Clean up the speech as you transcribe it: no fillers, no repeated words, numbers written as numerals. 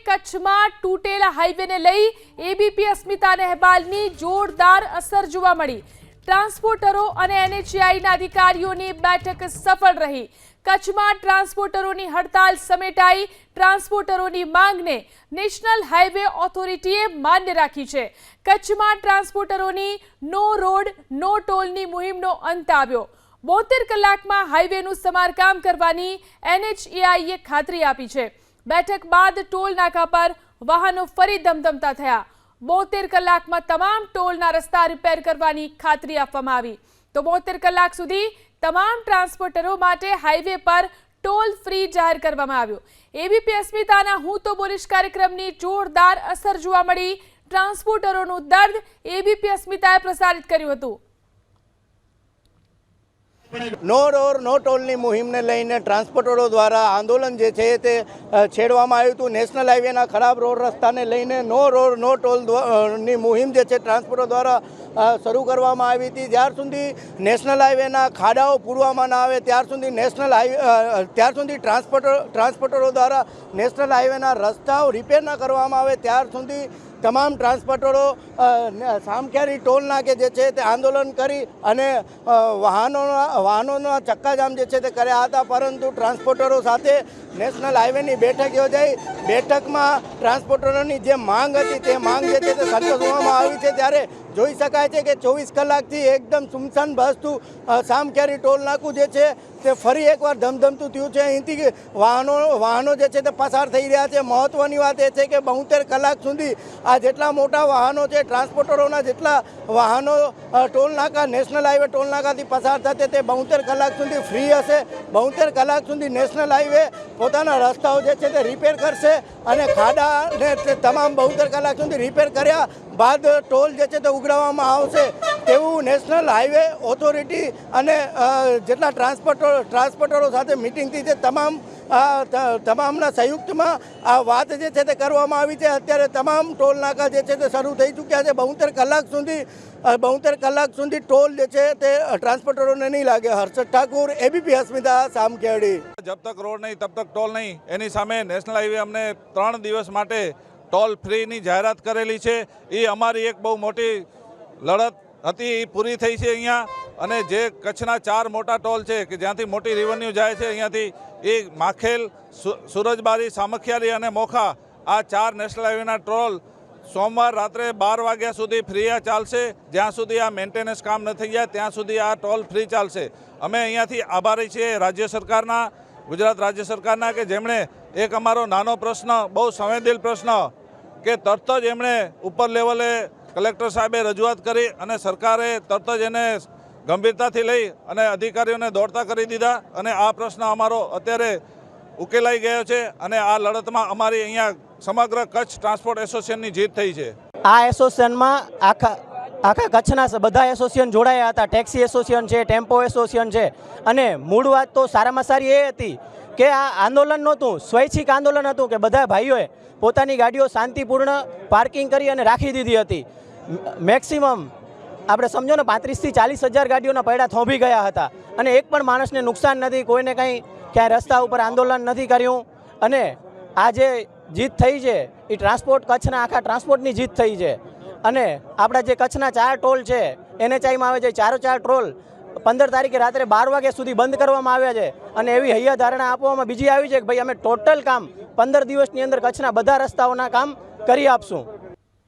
કચ્છમાં તૂટેલા હાઈવેને લઈ એબીપી અસ્મિતા અહેવાલની જોરદાર અસર જોવા મળી। ટ્રાન્સપોર્ટરો અને એનએચએઆઈના અધિકારીઓની બેઠક સફળ રહી। કચ્છમાં ટ્રાન્સપોર્ટરોની હડતાલ સમેટાઈ। ટ્રાન્સપોર્ટરોની માંગને નેશનલ હાઈવે ઓથોરિટીએ માન્ય રાખી છે। કચ્છમાં ટ્રાન્સપોર્ટરોની નો રોડ નો ટોલની મુહિમનો અંત આવ્યો। 72 કલાકમાં હાઈવેનું સમારકામ કરવાની એનએચએઆઈએ ખાતરી આપી છે। બેઠક બાદ ટોલ નાકા પર વાહનો ફરી ધમધમતા થયા। 72 કલાકમાં તમામ ટોલના રસ્તા રિપેર કરવાની ખાતરી આપવામાં આવી। તો 72 કલાક સુધી તમામ ટ્રાન્સપોર્ટરો માટે હાઈવે પર ટોલ ફ્રી જાહેર કરવામાં આવ્યો। એબીપી અસ્મિતાના હું તો બોલીશ કાર્યક્રમની જોરદાર અસર જોવા મળી। ટ્રાન્સપોર્ટરોનું દર્દ એબીપી અસ્મિતાએ પ્રસારિત કર્યું હતું। નો રોડ નો ટોલની મુહિમને લઈને ટ્રાન્સપોર્ટરો દ્વારા આંદોલન જે છે તે છેડવામાં આવ્યું હતું। નેશનલ હાઈવેના ખરાબ રોડ રસ્તાને લઈને નો રોડ નો ટોલની મુહિમ જે છે ટ્રાન્સપોર્ટરો દ્વારા શરૂ કરવામાં આવી હતી। જ્યાર સુધી નેશનલ હાઈવેના ખાડાઓ પૂરવામાં ના આવે ત્યાર સુધી ટ્રાન્સપોર્ટરો દ્વારા નેશનલ હાઈવેના રસ્તાઓ રિપેર ન કરવામાં આવે ત્યાર સુધી તમામ ટ્રાન્સપોર્ટરો સામખિયારી ટોલ નાકે જે છે તે આંદોલન કરી અને વાહનોના ચક્કાજામ જે છે તે કર્યા હતા। પરંતુ ટ્રાન્સપોર્ટરો સાથે નેશનલ હાઈવેની બેઠક યોજાઈ। બેઠકમાં ટ્રાન્સપોર્ટરોની જે માંગ હતી તે માંગ જે છે તે સંતોષવામાં આવી છે। ત્યારે જોઈ શકાય છે કે 24 કલાકથી એકદમ સુમસાન બસતું સામખિયારી ટોલ નાકું જે છે તે ફરી એકવાર ધમધમતું થયું છે। અહીંથી વાહનો જે છે તે પસાર થઈ રહ્યા છે। મહત્ત્વની વાત એ છે કે 72 કલાક સુધી આ જેટલા મોટા વાહનો છે ટ્રાન્સપોર્ટરોના જેટલા વાહનો ટોલ નાકા નેશનલ હાઈવે ટોલ નાકાથી પસાર થશે તે 72 કલાક સુધી ફ્રી હશે। 72 કલાક સુધી નેશનલ હાઈવે પોતાના રસ્તાઓ જે છે તે રિપેર કરશે અને ખાડાને તમામ 72 કલાક સુધી રિપેર કર્યા બાદ ટોલ જે છે તે ઉઘરાવવામાં આવશે તેવું નેશનલ હાઈવે ઓથોરિટી અને જેટલા ટ્રાન્સપોર્ટરો સાથે મિટિંગથી જે તમામના સંયુક્તમાં આ વાત જે છે તે કરવામાં આવી છે। અત્યારે તમામ ટોલ નાકા જે છે તે શરૂ થઈ ચૂક્યા છે। 72 કલાક સુધી ટોલ જે છે તે ટ્રાન્સપોર્ટરોને નહીં લાગે। હર્ષદ ઠાકુર, એબીપી અસ્મિતા, સામખિયાળી। જબ તક રોડ નહીં તબ તક ટોલ નહીં એની સામે નેશનલ હાઈવે અમને 3 દિવસ માટે ટોલ ફ્રીની જાહેરાત કરેલી છે। એ અમારી એક બહુ મોટી લડત હતી એ પૂરી થઈ છે અહીંયા। અને જે કચ્છના 4 મોટા ટોલ છે કે જ્યાંથી મોટી રેવન્યુ જાય છે અહીંયાથી એ માખેલ, સુરજબારી, સામખિયાળી અને મોખા આ 4 નેશનલ હાઈવેના ટોલ સોમવાર રાત્રે 12 વાગ્યા સુધી ફ્રી ચાલશે। જ્યાં સુધી આ મેન્ટેનન્સ કામ ન થઈ જાય ત્યાં સુધી આ ટોલ ફ્રી ચાલશે। અમે અહીંયાથી આભારી છીએ રાજ્ય સરકારના, ગુજરાત રાજ્ય સરકારના કે જેમણે એક અમારો નાનો પ્રશ્ન, બહુ સંવેદનશીલ પ્રશ્ન કે તરત જ એમણે ઉપર લેવલે કલેક્ટર સાહેબે રજૂઆત કરી અને સરકારે તરત જ એને ગંભીરતાથી લઈ અને અધિકારીઓને દોડતા કરી દીધા અને આ પ્રશ્ન અમારો અત્યારે ઉકેલાઈ ગયો છે અને આ લડતમાં અમારી અહીંયા સમગ્ર કચ્છ ટ્રાન્સપોર્ટ એસોસિએશનની જીત થઈ છે। આ એસોસિએશનમાં આખા કચ્છના બધા એસોસિએશન જોડાયા હતા। ટેક્સી એસોસિએશન છે, ટેમ્પો એસોસિએશન છે અને મૂળ વાત તો સારામાં સારી એ હતી કે આ આંદોલન નહોતું, સ્વૈચ્છિક આંદોલન હતું કે બધા ભાઈઓએ પોતાની ગાડીઓ શાંતિપૂર્ણ પાર્કિંગ કરી અને રાખી દીધી હતી। મેક્સિમમ આપણે સમજો ને 35 થી 40 હજાર ગાડીઓના પૈડા થોભી ગયા હતા અને એક પણ માણસને નુકસાન નથી, કોઈને કંઈ ક્યાંય રસ્તા ઉપર આંદોલન નથી કર્યું। અને આ જે જીત થઈ છે એ કચ્છના આખા ટ્રાન્સપોર્ટની જીત થઈ છે। અને આપણા જે કચ્છના 4 ટોલ છે એનએચઆઈમાં આવે છે 4 ટોલ 15 તારીખે રાત્રે 12 વાગ્યા સુધી બંધ કરવામાં આવ્યા છે અને એવી હૈયા ધારણા આપવામાં બીજી આવી છે કે ભાઈ અમે ટોટલ કામ 15 દિવસની અંદર કચ્છના બધા રસ્તાઓના કામ કરી આપશું।